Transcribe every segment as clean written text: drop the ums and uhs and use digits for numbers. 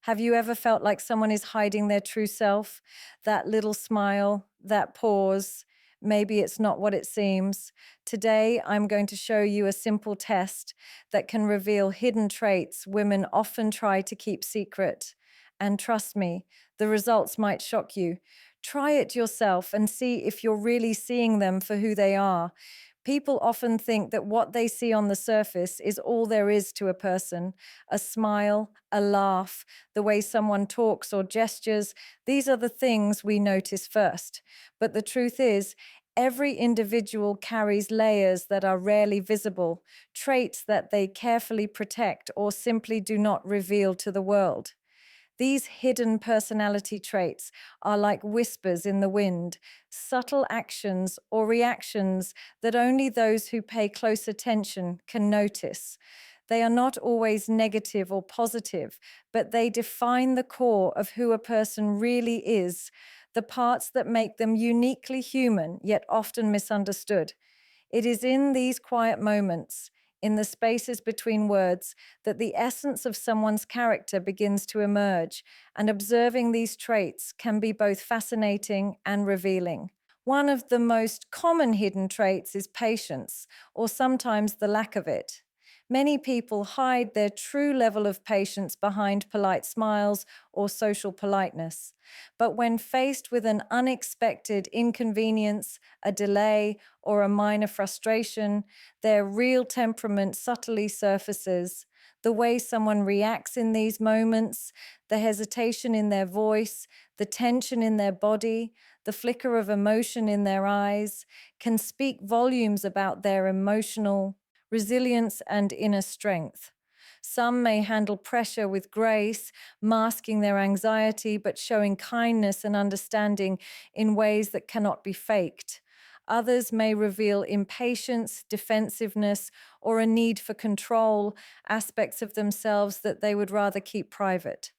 Have you ever felt like someone is hiding their true self? That little smile, that pause, maybe it's not what it seems. Today, I'm going to show you a simple test that can reveal hidden traits women often try to keep secret. And trust me, the results might shock you. Try it yourself and see if you're really seeing them for who they are. People often think that what they see on the surface is all there is to a person: a smile, a laugh, the way someone talks or gestures. These are the things we notice first. But the truth is, every individual carries layers that are rarely visible, traits that they carefully protect or simply do not reveal to the world. These hidden personality traits are like whispers in the wind, subtle actions or reactions that only those who pay close attention can notice. They are not always negative or positive, but they define the core of who a person really is, the parts that make them uniquely human, yet often misunderstood. It is in these quiet moments, in the spaces between words, that the essence of someone's character begins to emerge, and observing these traits can be both fascinating and revealing. One of the most common hidden traits is patience, or sometimes the lack of it. Many people hide their true level of patience behind polite smiles or social politeness. But when faced with an unexpected inconvenience, a delay, or a minor frustration, their real temperament subtly surfaces. The way someone reacts in these moments, the hesitation in their voice, the tension in their body, the flicker of emotion in their eyes, can speak volumes about their emotional resilience and inner strength. Some may handle pressure with grace, masking their anxiety but showing kindness and understanding in ways that cannot be faked. Others may reveal impatience, defensiveness, or a need for control, aspects of themselves that they would rather keep private.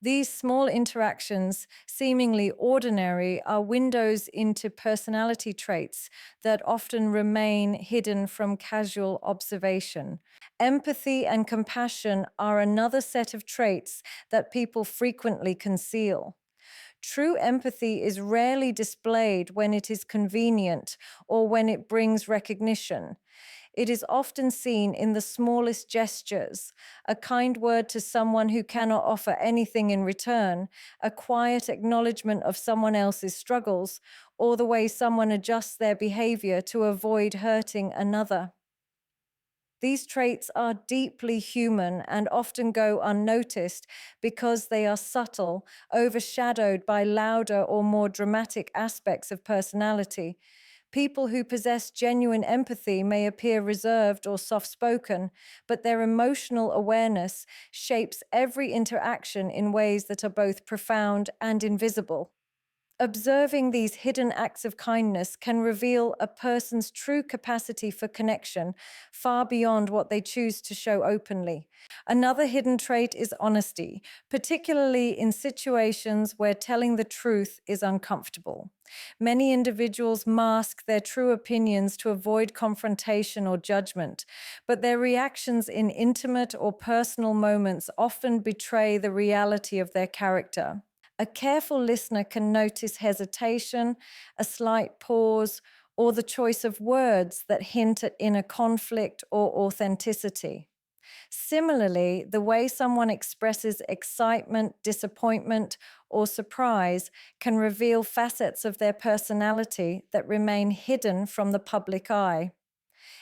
These small interactions, seemingly ordinary, are windows into personality traits that often remain hidden from casual observation. Empathy and compassion are another set of traits that people frequently conceal. True empathy is rarely displayed when it is convenient or when it brings recognition. It is often seen in the smallest gestures: a kind word to someone who cannot offer anything in return, a quiet acknowledgement of someone else's struggles, or the way someone adjusts their behavior to avoid hurting another. These traits are deeply human and often go unnoticed because they are subtle, overshadowed by louder or more dramatic aspects of personality. People who possess genuine empathy may appear reserved or soft spoken, but their emotional awareness shapes every interaction in ways that are both profound and invisible. Observing these hidden acts of kindness can reveal a person's true capacity for connection, far beyond what they choose to show openly. Another hidden trait is honesty, particularly in situations where telling the truth is uncomfortable. Many individuals mask their true opinions to avoid confrontation or judgment, but their reactions in intimate or personal moments often betray the reality of their character. A careful listener can notice hesitation, a slight pause, or the choice of words that hint at inner conflict or authenticity. Similarly, the way someone expresses excitement, disappointment, or surprise can reveal facets of their personality that remain hidden from the public eye.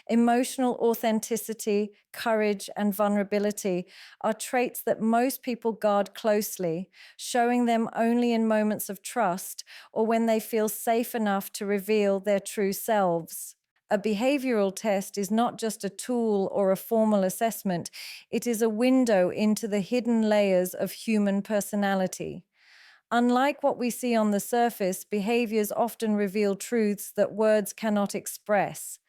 Emotional authenticity, courage, and vulnerability are traits that most people guard closely, showing them only in moments of trust or when they feel safe enough to reveal their true selves. A behavioral test is not just a tool or a formal assessment, it is a window into the hidden layers of human personality. Unlike what we see on the surface, behaviors often reveal truths that words cannot express.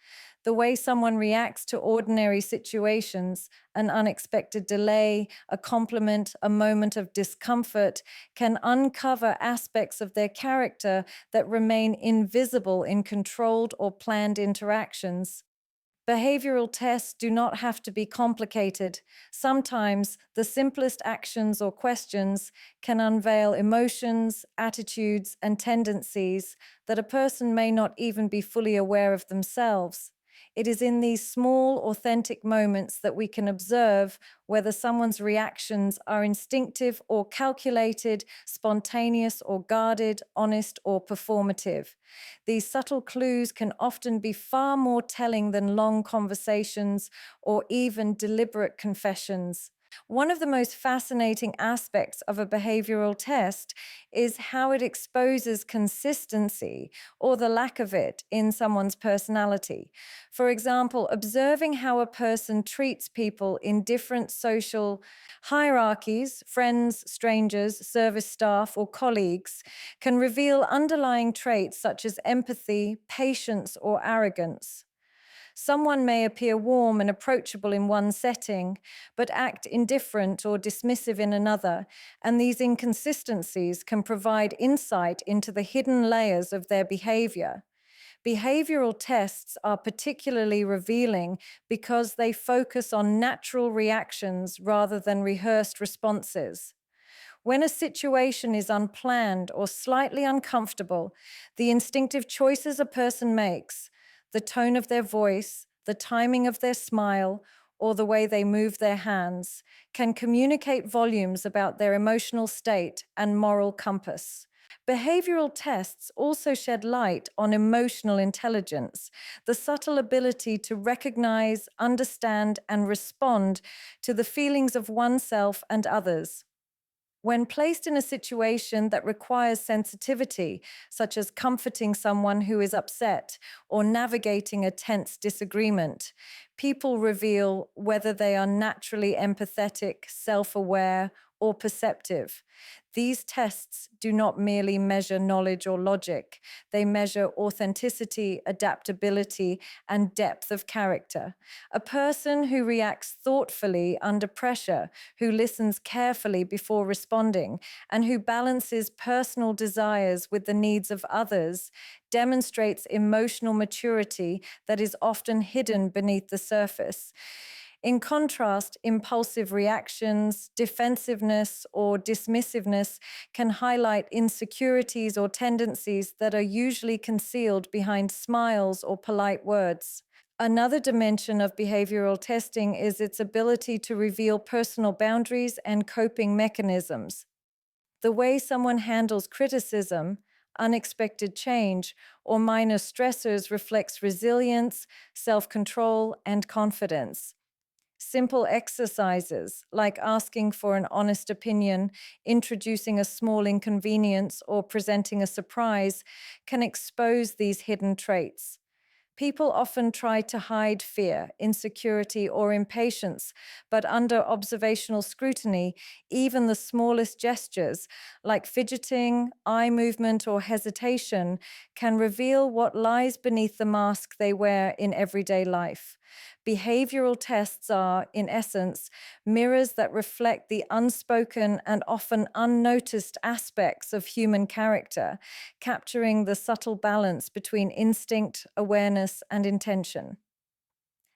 The way someone reacts to ordinary situations, an unexpected delay, a compliment, a moment of discomfort, can uncover aspects of their character that remain invisible in controlled or planned interactions. Behavioral tests do not have to be complicated. Sometimes the simplest actions or questions can unveil emotions, attitudes, and tendencies that a person may not even be fully aware of themselves. It is in these small, authentic moments that we can observe whether someone's reactions are instinctive or calculated, spontaneous or guarded, honest or performative. These subtle clues can often be far more telling than long conversations or even deliberate confessions. One of the most fascinating aspects of a behavioral test is how it exposes consistency or the lack of it in someone's personality. For example, observing how a person treats people in different social hierarchies, friends, strangers, service staff, or colleagues, can reveal underlying traits such as empathy, patience, or arrogance. Someone may appear warm and approachable in one setting, but act indifferent or dismissive in another, and these inconsistencies can provide insight into the hidden layers of their behavior. Behavioral tests are particularly revealing because they focus on natural reactions rather than rehearsed responses. When a situation is unplanned or slightly uncomfortable, the instinctive choices a person makes, the tone of their voice, the timing of their smile, or the way they move their hands, can communicate volumes about their emotional state and moral compass. Behavioral tests also shed light on emotional intelligence, the subtle ability to recognize, understand, and respond to the feelings of oneself and others. When placed in a situation that requires sensitivity, such as comforting someone who is upset or navigating a tense disagreement, people reveal whether they are naturally empathetic, self aware, or perceptive. These tests do not merely measure knowledge or logic, they measure authenticity, adaptability, and depth of character. A person who reacts thoughtfully under pressure, who listens carefully before responding, and who balances personal desires with the needs of others demonstrates emotional maturity that is often hidden beneath the surface. In contrast, impulsive reactions, defensiveness, or dismissiveness can highlight insecurities or tendencies that are usually concealed behind smiles or polite words. Another dimension of behavioral testing is its ability to reveal personal boundaries and coping mechanisms. The way someone handles criticism, unexpected change, or minor stressors reflects resilience, self control, and confidence. Simple exercises like asking for an honest opinion, introducing a small inconvenience, or presenting a surprise can expose these hidden traits. People often try to hide fear, insecurity, or impatience, but under observational scrutiny, even the smallest gestures, like fidgeting, eye movement, or hesitation, can reveal what lies beneath the mask they wear in everyday life. Behavioral tests are, in essence, mirrors that reflect the unspoken and often unnoticed aspects of human character, capturing the subtle balance between instinct, awareness, and intention.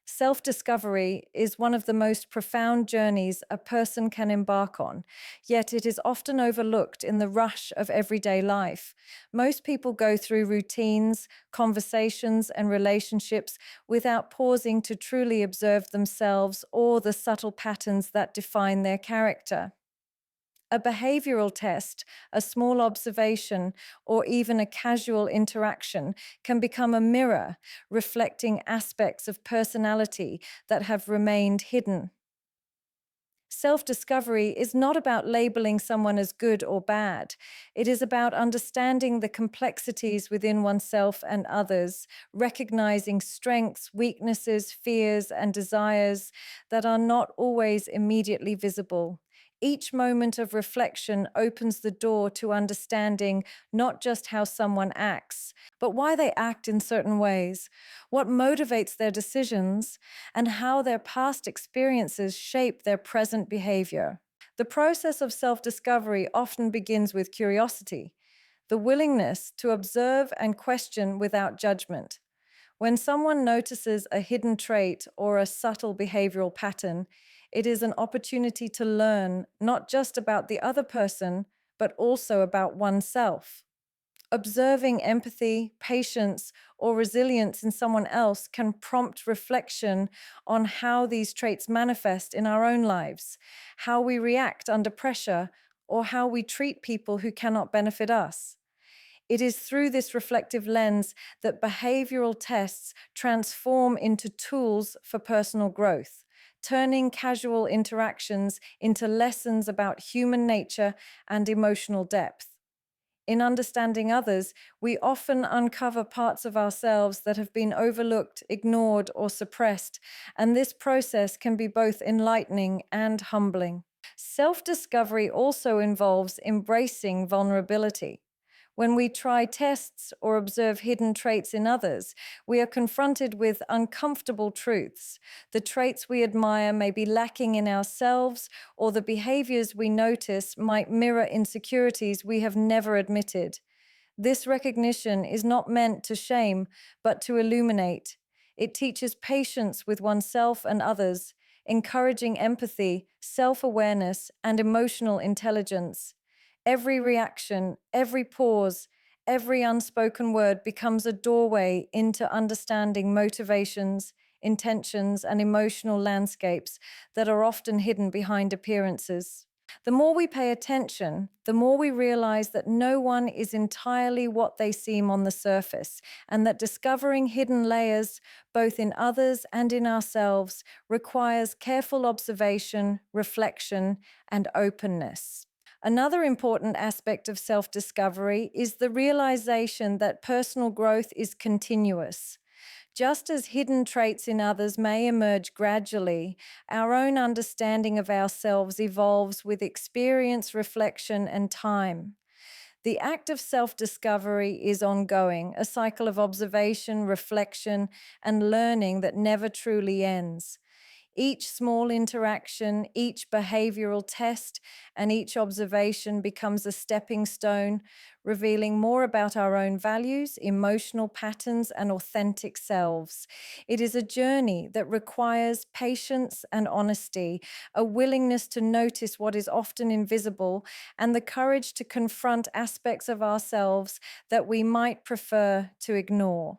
Self discovery is one of the most profound journeys a person can embark on, yet it is often overlooked in the rush of everyday life. Most people go through routines, conversations, and relationships without pausing to truly observe themselves or the subtle patterns that define their character. A behavioral test, a small observation, or even a casual interaction can become a mirror, reflecting aspects of personality that have remained hidden. Self discovery is not about labeling someone as good or bad. It is about understanding the complexities within oneself and others, recognizing strengths, weaknesses, fears, and desires that are not always immediately visible. Each moment of reflection opens the door to understanding not just how someone acts, but why they act in certain ways, what motivates their decisions, and how their past experiences shape their present behavior. The process of self discovery often begins with curiosity, the willingness to observe and question without judgment. When someone notices a hidden trait or a subtle behavioral pattern, it is an opportunity to learn not just about the other person, but also about oneself. Observing empathy, patience, or resilience in someone else can prompt reflection on how these traits manifest in our own lives, how we react under pressure, or how we treat people who cannot benefit us. It is through this reflective lens that behavioral tests transform into tools for personal growth, turning casual interactions into lessons about human nature and emotional depth. In understanding others, we often uncover parts of ourselves that have been overlooked, ignored, or suppressed, and this process can be both enlightening and humbling. Self discovery also involves embracing vulnerability. When we try tests or observe hidden traits in others, we are confronted with uncomfortable truths. The traits we admire may be lacking in ourselves, or the behaviors we notice might mirror insecurities we have never admitted. This recognition is not meant to shame, but to illuminate. It teaches patience with oneself and others, encouraging empathy, self awareness, and emotional intelligence. Every reaction, every pause, every unspoken word becomes a doorway into understanding motivations, intentions, and emotional landscapes that are often hidden behind appearances. The more we pay attention, the more we realize that no one is entirely what they seem on the surface, and that discovering hidden layers, both in others and in ourselves, requires careful observation, reflection, and openness. Another important aspect of self discovery is the realization that personal growth is continuous. Just as hidden traits in others may emerge gradually, our own understanding of ourselves evolves with experience, reflection, and time. The act of self discovery is ongoing, a cycle of observation, reflection, and learning that never truly ends. Each small interaction, each behavioral test, and each observation becomes a stepping stone, revealing more about our own values, emotional patterns, and authentic selves. It is a journey that requires patience and honesty, a willingness to notice what is often invisible, and the courage to confront aspects of ourselves that we might prefer to ignore.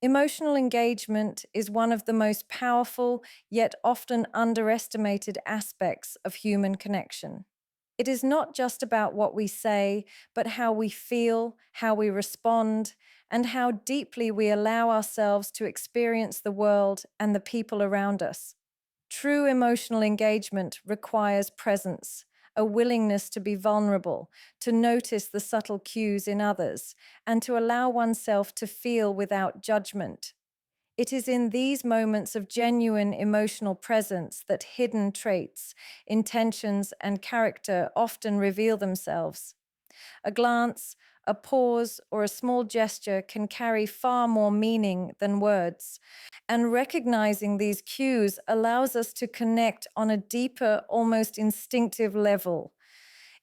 Emotional engagement is one of the most powerful, yet often underestimated aspects of human connection. It is not just about what we say, but how we feel, how we respond, and how deeply we allow ourselves to experience the world and the people around us. True emotional engagement requires presence, a willingness to be vulnerable, to notice the subtle cues in others, and to allow oneself to feel without judgment. It is in these moments of genuine emotional presence that hidden traits, intentions, and character often reveal themselves. A glance, a pause, or a small gesture can carry far more meaning than words. And recognizing these cues allows us to connect on a deeper, almost instinctive level.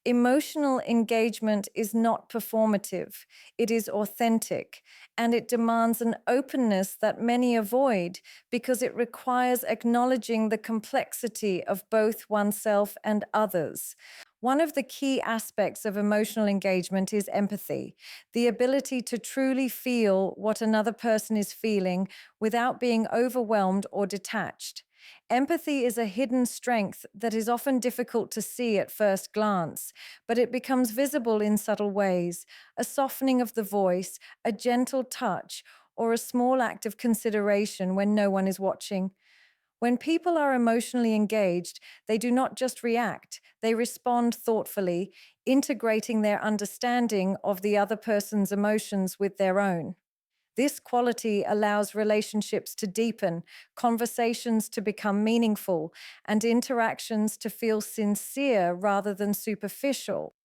Emotional engagement is not performative, it is authentic, and it demands an openness that many avoid because it requires acknowledging the complexity of both oneself and others. One of the key aspects of emotional engagement is empathy, the ability to truly feel what another person is feeling without being overwhelmed or detached. Empathy is a hidden strength that is often difficult to see at first glance, but it becomes visible in subtle ways: a softening of the voice, a gentle touch, or a small act of consideration when no one is watching. When people are emotionally engaged, they do not just react, they respond thoughtfully, integrating their understanding of the other person's emotions with their own. This quality allows relationships to deepen, conversations to become meaningful, and interactions to feel sincere rather than superficial.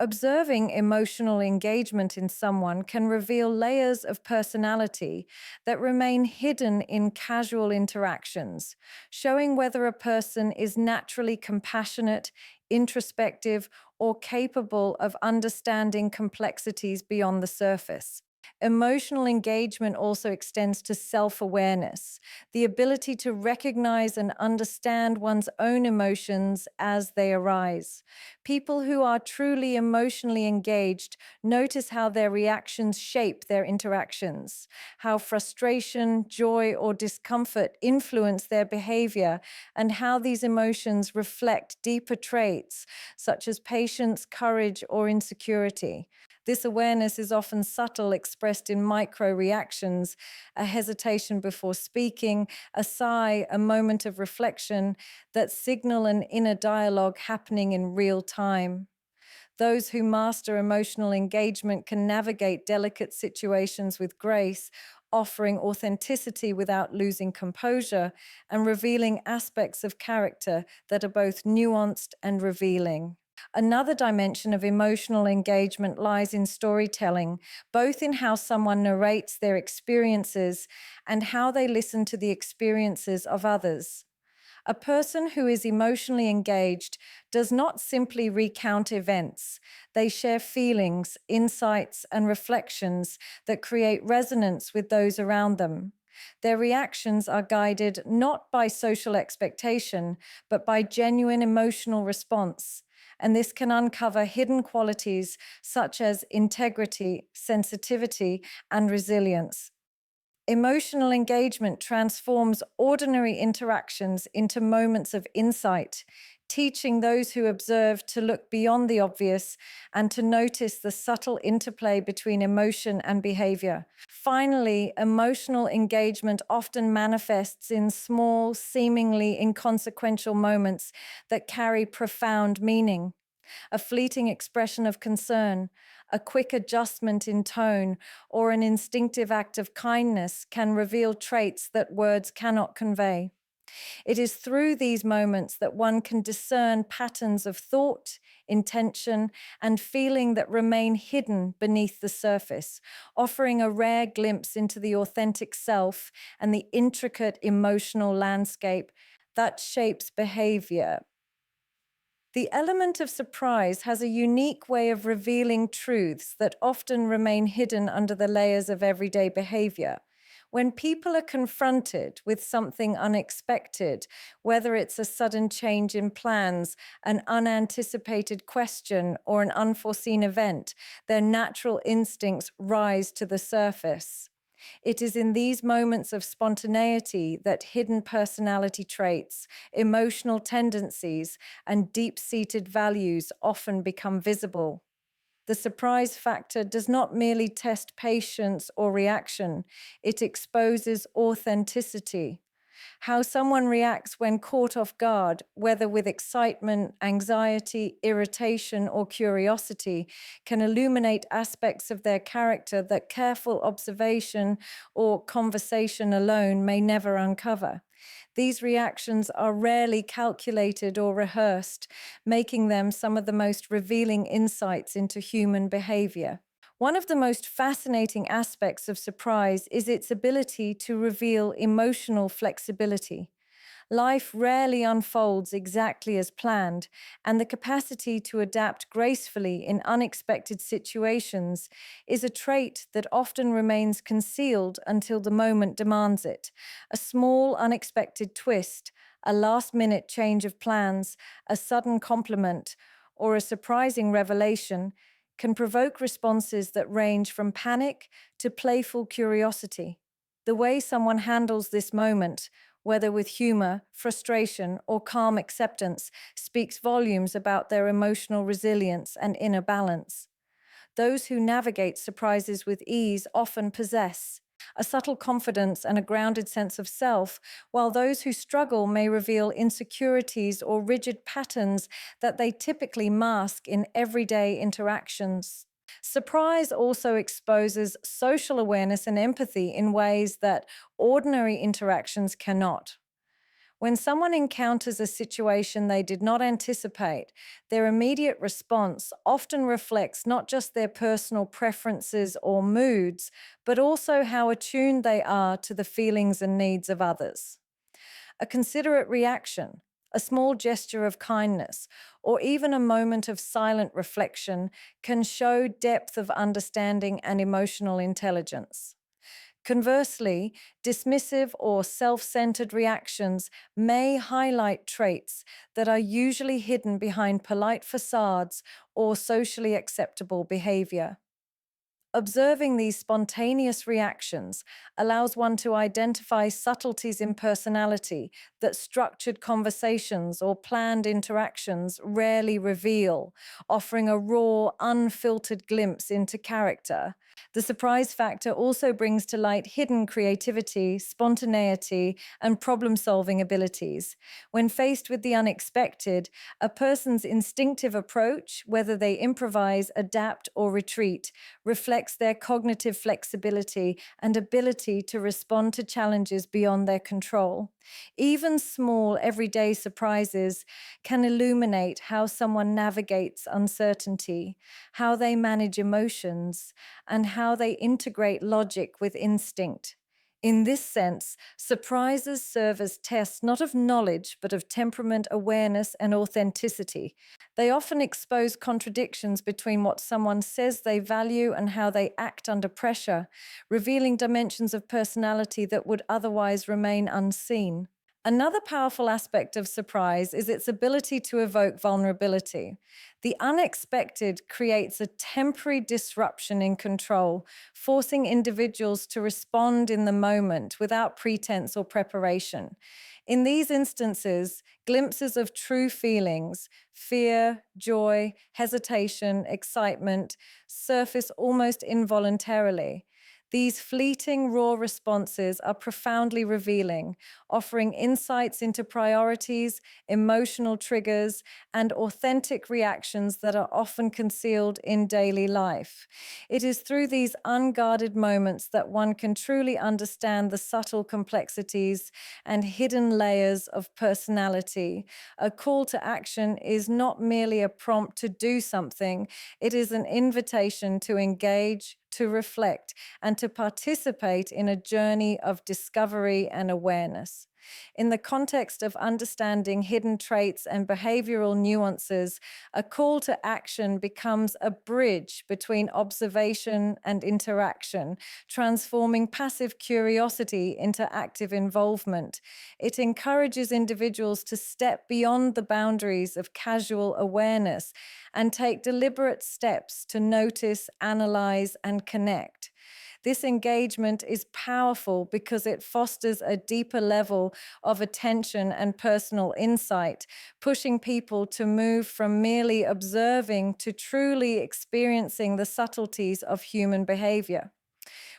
Observing emotional engagement in someone can reveal layers of personality that remain hidden in casual interactions, showing whether a person is naturally compassionate, introspective, or capable of understanding complexities beyond the surface. Emotional engagement also extends to self awareness, the ability to recognize and understand one's own emotions as they arise. People who are truly emotionally engaged notice how their reactions shape their interactions, how frustration, joy, or discomfort influence their behavior, and how these emotions reflect deeper traits such as patience, courage, or insecurity. This awareness is often subtle, expressed in micro reactions, a hesitation before speaking, a sigh, a moment of reflection that signal an inner dialogue happening in real time. Those who master emotional engagement can navigate delicate situations with grace, offering authenticity without losing composure and revealing aspects of character that are both nuanced and revealing. Another dimension of emotional engagement lies in storytelling, both in how someone narrates their experiences and how they listen to the experiences of others. A person who is emotionally engaged does not simply recount events. They share feelings, insights, and reflections that create resonance with those around them. Their reactions are guided not by social expectation, but by genuine emotional response. And this can uncover hidden qualities such as integrity, sensitivity, and resilience. Emotional engagement transforms ordinary interactions into moments of insight, teaching those who observe to look beyond the obvious and to notice the subtle interplay between emotion and behavior. Finally, emotional engagement often manifests in small, seemingly inconsequential moments that carry profound meaning. A fleeting expression of concern, a quick adjustment in tone, or an instinctive act of kindness can reveal traits that words cannot convey. It is through these moments that one can discern patterns of thought, intention, and feeling that remain hidden beneath the surface, offering a rare glimpse into the authentic self and the intricate emotional landscape that shapes behavior. The element of surprise has a unique way of revealing truths that often remain hidden under the layers of everyday behavior. When people are confronted with something unexpected, whether it's a sudden change in plans, an unanticipated question, or an unforeseen event, their natural instincts rise to the surface. It is in these moments of spontaneity that hidden personality traits, emotional tendencies, and deep seated values often become visible. The surprise factor does not merely test patience or reaction, it exposes authenticity. How someone reacts when caught off guard, whether with excitement, anxiety, irritation, or curiosity, can illuminate aspects of their character that careful observation or conversation alone may never uncover. These reactions are rarely calculated or rehearsed, making them some of the most revealing insights into human behavior. One of the most fascinating aspects of surprise is its ability to reveal emotional flexibility. Life rarely unfolds exactly as planned, and the capacity to adapt gracefully in unexpected situations is a trait that often remains concealed until the moment demands it. A small, unexpected twist, a last minute change of plans, a sudden compliment, or a surprising revelation can provoke responses that range from panic to playful curiosity. The way someone handles this moment, whether with humor, frustration, or calm acceptance, speaks volumes about their emotional resilience and inner balance. Those who navigate surprises with ease often possess a subtle confidence and a grounded sense of self, while those who struggle may reveal insecurities or rigid patterns that they typically mask in everyday interactions. Surprise also exposes social awareness and empathy in ways that ordinary interactions cannot. When someone encounters a situation they did not anticipate, their immediate response often reflects not just their personal preferences or moods, but also how attuned they are to the feelings and needs of others. A considerate reaction, A small gesture of kindness, or even a moment of silent reflection, can show depth of understanding and emotional intelligence. Conversely, dismissive or self centered reactions may highlight traits that are usually hidden behind polite facades or socially acceptable behavior. Observing these spontaneous reactions allows one to identify subtleties in personality that structured conversations or planned interactions rarely reveal, offering a raw, unfiltered glimpse into character. The surprise factor also brings to light hidden creativity, spontaneity, and problem solving abilities. When faced with the unexpected, a person's instinctive approach, whether they improvise, adapt, or retreat, reflects their cognitive flexibility and ability to respond to challenges beyond their control. Even small, everyday surprises can illuminate how someone navigates uncertainty, how they manage emotions, and how they integrate logic with instinct. In this sense, surprises serve as tests not of knowledge, but of temperament, awareness, and authenticity. They often expose contradictions between what someone says they value and how they act under pressure, revealing dimensions of personality that would otherwise remain unseen. Another powerful aspect of surprise is its ability to evoke vulnerability. The unexpected creates a temporary disruption in control, forcing individuals to respond in the moment without pretense or preparation. In these instances, glimpses of true feelings, fear, joy, hesitation, excitement, surface almost involuntarily. These fleeting, raw responses are profoundly revealing, offering insights into priorities, emotional triggers, and authentic reactions that are often concealed in daily life. It is through these unguarded moments that one can truly understand the subtle complexities and hidden layers of personality. A call to action is not merely a prompt to do something, it is an invitation to engage, to reflect, and to participate in a journey of discovery and awareness. In the context of understanding hidden traits and behavioral nuances, a call to action becomes a bridge between observation and interaction, transforming passive curiosity into active involvement. It encourages individuals to step beyond the boundaries of casual awareness and take deliberate steps to notice, analyze, and connect. This engagement is powerful because it fosters a deeper level of attention and personal insight, pushing people to move from merely observing to truly experiencing the subtleties of human behavior.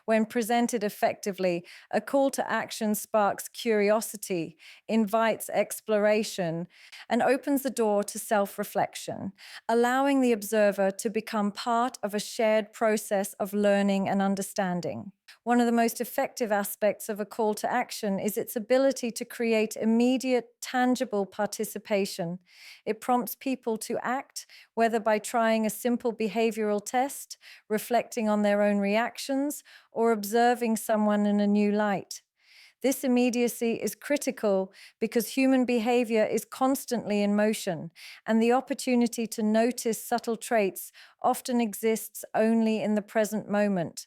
When presented effectively, a call to action sparks curiosity, invites exploration, and opens the door to self reflection, allowing the observer to become part of a shared process of learning and understanding. One of the most effective aspects of a call to action is its ability to create immediate, tangible participation. It prompts people to act, whether by trying a simple behavioral test, reflecting on their own reactions, or observing someone in a new light. This immediacy is critical because human behavior is constantly in motion, and the opportunity to notice subtle traits often exists only in the present moment.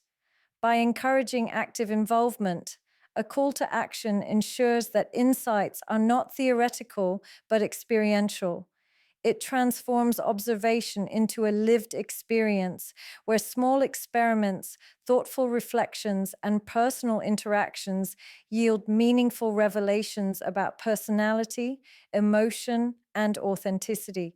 By encouraging active involvement, a call to action ensures that insights are not theoretical but experiential. It transforms observation into a lived experience where small experiments, thoughtful reflections, and personal interactions yield meaningful revelations about personality, emotion, and authenticity.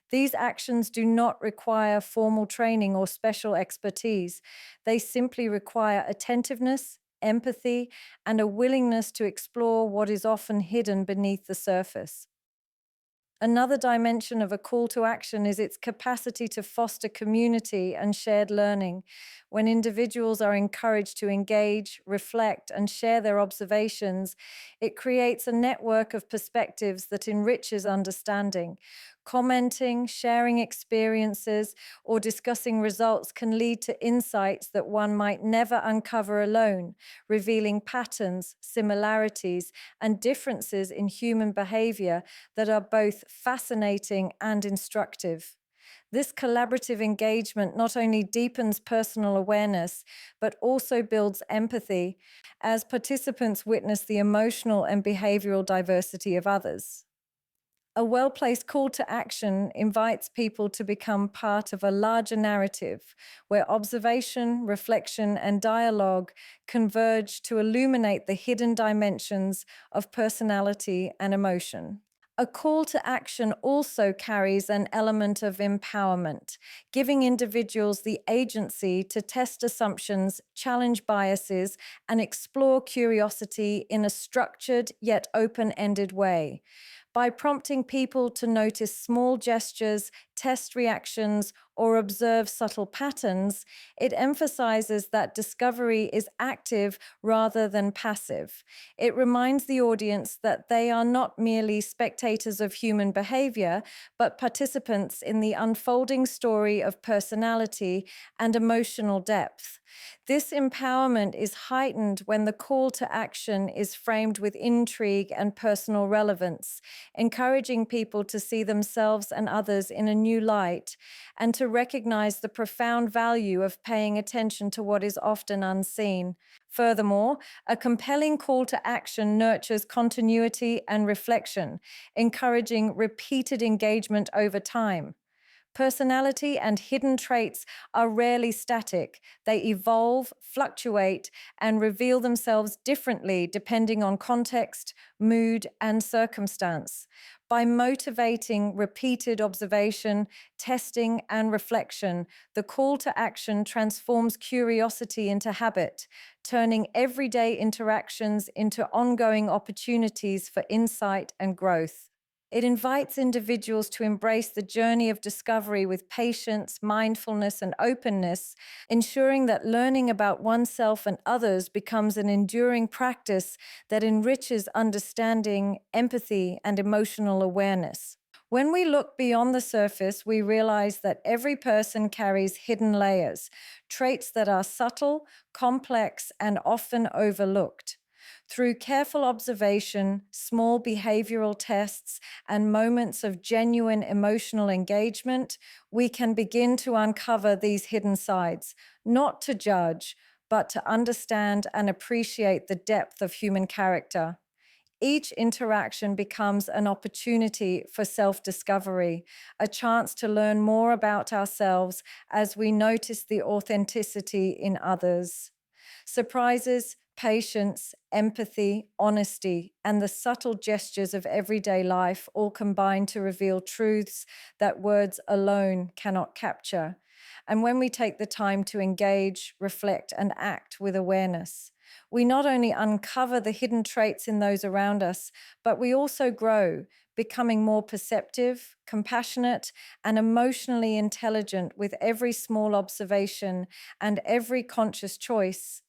These actions do not require formal training or special expertise. They simply require attentiveness, empathy, and a willingness to explore what is often hidden beneath the surface. Another dimension of a call to action is its capacity to foster community and shared learning. When individuals are encouraged to engage, reflect, and share their observations, it creates a network of perspectives that enriches understanding. Commenting, sharing experiences, or discussing results can lead to insights that one might never uncover alone, revealing patterns, similarities, and differences in human behavior that are both fascinating and instructive. This collaborative engagement not only deepens personal awareness, but also builds empathy as participants witness the emotional and behavioral diversity of others. A well placed call to action invites people to become part of a larger narrative where observation, reflection, and dialogue converge to illuminate the hidden dimensions of personality and emotion. A call to action also carries an element of empowerment, giving individuals the agency to test assumptions, challenge biases, and explore curiosity in a structured yet open ended way. By prompting people to notice small gestures, test reactions, or observe subtle patterns, it emphasizes that discovery is active rather than passive. It reminds the audience that they are not merely spectators of human behavior, but participants in the unfolding story of personality and emotional depth. This empowerment is heightened when the call to action is framed with intrigue and personal relevance, encouraging people to see themselves and others in a new light and to recognize the profound value of paying attention to what is often unseen. Furthermore, a compelling call to action nurtures continuity and reflection, encouraging repeated engagement over time. Personality and hidden traits are rarely static. They evolve, fluctuate, and reveal themselves differently depending on context, mood, and circumstance. By motivating repeated observation, testing, and reflection, the call to action transforms curiosity into habit, turning everyday interactions into ongoing opportunities for insight and growth. It invites individuals to embrace the journey of discovery with patience, mindfulness, and openness, ensuring that learning about oneself and others becomes an enduring practice that enriches understanding, empathy, and emotional awareness. When we look beyond the surface, we realize that every person carries hidden layers, traits that are subtle, complex, and often overlooked. Through careful observation, small behavioral tests, and moments of genuine emotional engagement, we can begin to uncover these hidden sides, not to judge, but to understand and appreciate the depth of human character. Each interaction becomes an opportunity for self discovery, a chance to learn more about ourselves as we notice the authenticity in others. Surprises, patience, empathy, honesty, and the subtle gestures of everyday life all combine to reveal truths that words alone cannot capture. And when we take the time to engage, reflect, and act with awareness, we not only uncover the hidden traits in those around us, but we also grow, becoming more perceptive, compassionate, and emotionally intelligent with every small observation and every conscious choice